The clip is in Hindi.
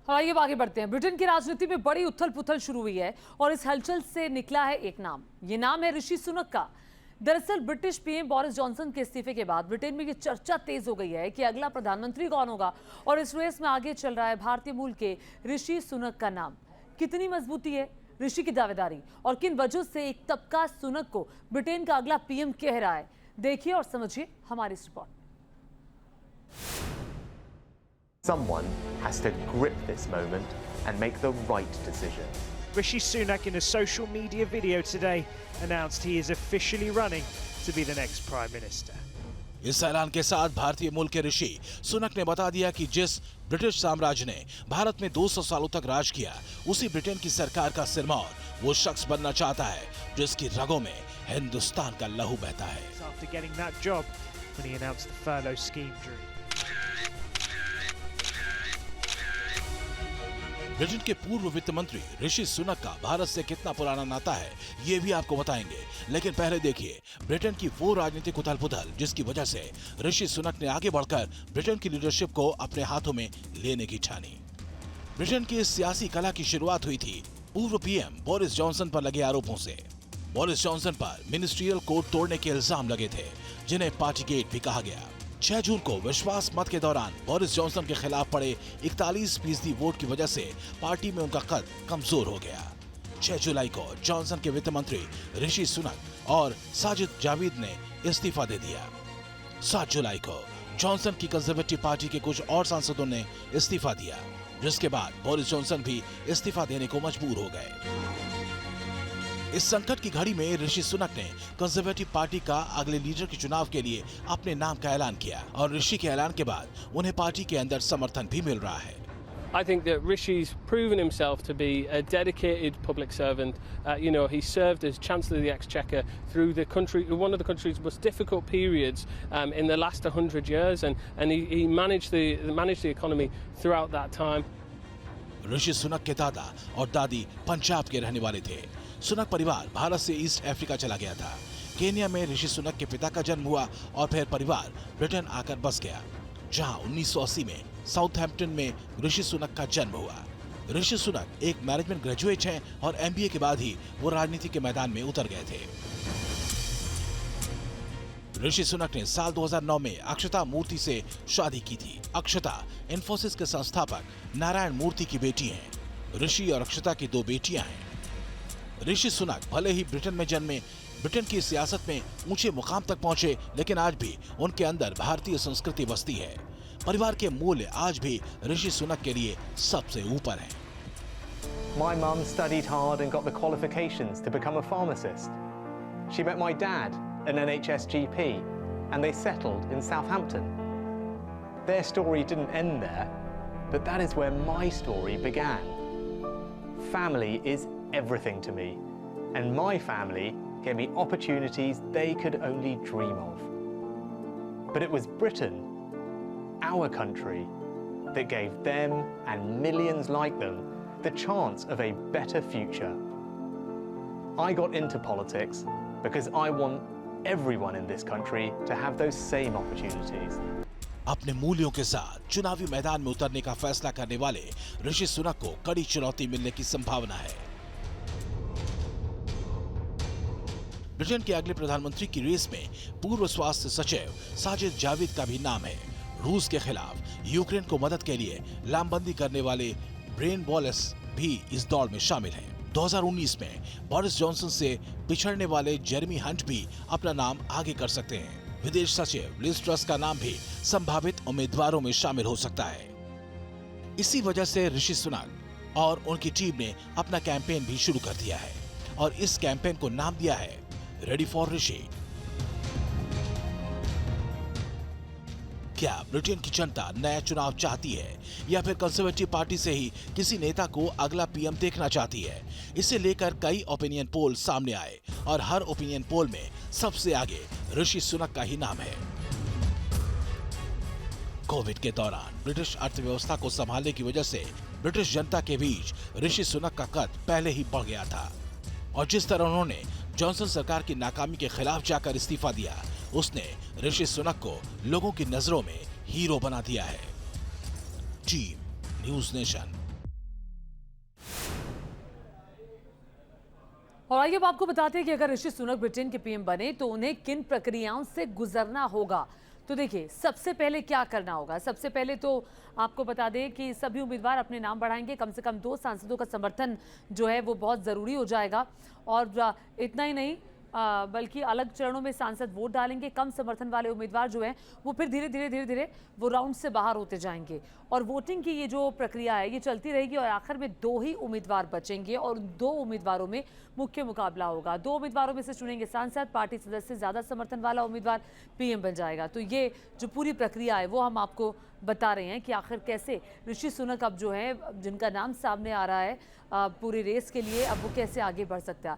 और आइए आगे बढ़ते हैं। ब्रिटेन की राजनीति में बड़ी उथल पुथल शुरू हुई है और इस हलचल से निकला है एक नाम। ये नाम है ऋषि सुनक का। दरअसल ब्रिटिश पीएम बोरिस जॉनसन के इस्तीफे के बाद ब्रिटेन में ये चर्चा तेज हो गई है कि अगला प्रधानमंत्री कौन होगा और इस रेस में आगे चल रहा है भारतीय मूल के ऋषि सुनक का नाम। कितनी मजबूती है ऋषि की दावेदारी और किन वजहों से एक तबका सुनक को ब्रिटेन का अगला पीएम कह रहा है, देखिए और समझिए हमारी इस report. Someone has to grip this moment and make the right decision. Rishi Sunak in a social media video today announced he is officially running to be the next Prime Minister. इस ऐलान के साथ भारतीय मूल के ऋषि सुनक ने बता दिया कि जिस ब्रिटिश साम्राज्य ने भारत में 200 सालों तक राज किया, उसी ब्रिटेन की सरकार का सिरमौर वो शख्स बनना चाहता है जिसकी रगों में हिंदुस्तान का लहू बहता है। After getting that job when he announced the furlough scheme drew. Britain के पूर्व वित्त मंत्री ऋषि सुनक का भारत से कितना पुराना नाता है, ये भी आपको बताएंगे। लेकिन पहले देखिए ब्रिटेन की वो राजनीतिक उथल-पुथल जिसकी वजह से ऋषि सुनक ने आगे बढ़कर ब्रिटेन की लीडरशिप को अपने हाथों में लेने की ठानी। ब्रिटेन की इस सियासी कला की शुरुआत हुई थी पूर्व पीएम बोरिस जॉनसन पर लगे आरोपों से। बोरिस जॉनसन पर मिनिस्ट्रियल कोड तोड़ने के इल्जाम लगे थे, जिन्हें पार्टी गेट भी कहा गया। 6 जून को विश्वास मत के दौरान बोरिस जॉनसन के खिलाफ पड़े 41% वोट की वजह से पार्टी में उनका कद कमजोर हो गया। 6 जुलाई को जॉनसन के वित्त मंत्री ऋषि सुनक और साजिद जाविद ने इस्तीफा दे दिया। 7 जुलाई को जॉनसन की कंजर्वेटिव पार्टी के कुछ और सांसदों ने इस्तीफा दिया, जिसके बाद बोरिस जॉनसन भी इस्तीफा देने को मजबूर हो गए। इस संकट की घड़ी में ऋषि सुनक ने कंजर्वेटिव पार्टी का अगले लीडर के चुनाव के लिए अपने नाम का ऐलान किया और ऋषि के ऐलान के बाद उन्हें पार्टी के अंदर समर्थन भी मिल रहा है। I think that Rishi's proven himself to be a dedicated public servant. He served as Chancellor of the Exchequer through the country, one of the country's most difficult periods in the last 100 years, and he managed the economy throughout that time. Rishi Sunak के दादा और दादी पंजाब के रहने वाले थे। सुनक परिवार भारत से ईस्ट अफ्रीका चला गया था। केन्या में ऋषि सुनक के पिता का जन्म हुआ और फिर परिवार ब्रिटेन आकर बस गया, जहां 1980 में साउथहैम्पटन में ऋषि सुनक का जन्म हुआ। ऋषि सुनक एक मैनेजमेंट ग्रेजुएट हैं और एमबीए के बाद ही वो राजनीति के मैदान में उतर गए थे। ऋषि सुनक ने साल 2009 में अक्षता मूर्ति से शादी की थी। अक्षता इन्फोसिस के संस्थापक नारायण मूर्ति की बेटी हैं। ऋषि और अक्षता की 2 बेटियां हैं। ऋषि सुनक भले ही ब्रिटेन में जन्मे, ब्रिटेन की सियासत में ऊंचे मुकाम तक पहुंचे, लेकिन आज भी उनके अंदर भारतीय संस्कृति बसती है। परिवार के मूल्य आज भी ऋषि सुनक के लिए सबसे ऊपर हैं। My mum studied hard and got the qualifications to become a pharmacist. She met my dad, an NHS GP, and they settled in Southampton. Their story didn't end there, but that is where my story began. Family is everything to me, and my family gave me opportunities they could only dream of. But it was Britain, our country, that gave them and millions like them the chance of a better future. I got into politics because I want everyone in this country to have those same opportunities. अपने मूल्यों के साथ चुनावी मैदान में उतरने का फैसला करने वाले ऋषि सुनक को कड़ी चुनौती मिलने की संभावना है। ब्रिटेन के अगले प्रधानमंत्री की रेस में पूर्व स्वास्थ्य सचिव साजिद जाविद का भी नाम है। रूस के खिलाफ यूक्रेन को मदद के लिए लामबंदी करने वाले ब्रेन वॉलेस भी इस दौड़ में शामिल हैं। 2019 में बोरिस जॉनसन से पिछड़ने वाले जेरेमी हंट भी अपना नाम आगे कर सकते हैं। विदेश सचिव लिज ट्रस का नाम भी संभावित उम्मीदवारों में शामिल हो सकता है। इसी वजह से ऋषि सुनक और उनकी टीम ने अपना कैंपेन भी शुरू कर दिया है और इस कैंपेन को नाम दिया है रेडी फॉर ऋषि। क्या ब्रिटेन की जनता नया चुनाव चाहती है या फिर कंजर्वेटिव पार्टी से ही किसी नेता को अगला पीएम देखना चाहती है? इसे लेकर कई ओपिनियन पोल सामने आए और हर ओपिनियन पोल में सबसे आगे ऋषि सुनक का ही नाम है। कोविड के दौरान ब्रिटिश अर्थव्यवस्था को संभालने की वजह से ब्रिटिश जनता के बीच ऋषि सुनक का कद पहले ही बढ़ गया था और जिस तरह उन्होंने जॉनसन सरकार की नाकामी के खिलाफ जाकर इस्तीफा दिया, उसने ऋषि सुनक को लोगों की नजरों में हीरो बना दिया है। Team news nation. और आइए अब आपको बताते हैं कि अगर ऋषि सुनक ब्रिटेन के पीएम बने तो उन्हें किन प्रक्रियाओं से गुजरना होगा। तो देखिए, सबसे पहले क्या करना होगा। सबसे पहले तो आपको बता दें कि सभी उम्मीदवार अपने नाम बढ़ाएंगे। कम से कम 2 सांसदों का समर्थन जो है वो बहुत ज़रूरी हो जाएगा। और इतना ही नहीं, बल्कि अलग चरणों में सांसद वोट डालेंगे। कम समर्थन वाले उम्मीदवार जो हैं वो फिर धीरे धीरे वो राउंड से बाहर होते जाएंगे। और वोटिंग की ये जो प्रक्रिया है ये चलती रहेगी और आखिर में 2 ही उम्मीदवार बचेंगे और 2 उम्मीदवारों में मुख्य मुकाबला होगा। 2 उम्मीदवारों में से चुनेंगे सांसद। पार्टी सदस्य ज़्यादा समर्थन वाला उम्मीदवार पीएम बन जाएगा। तो ये जो पूरी प्रक्रिया है वो हम आपको बता रहे हैं कि आखिर कैसे ऋषि सुनक अब जो है, जिनका नाम सामने आ रहा है पूरी रेस के लिए, अब वो कैसे आगे बढ़ सकता है।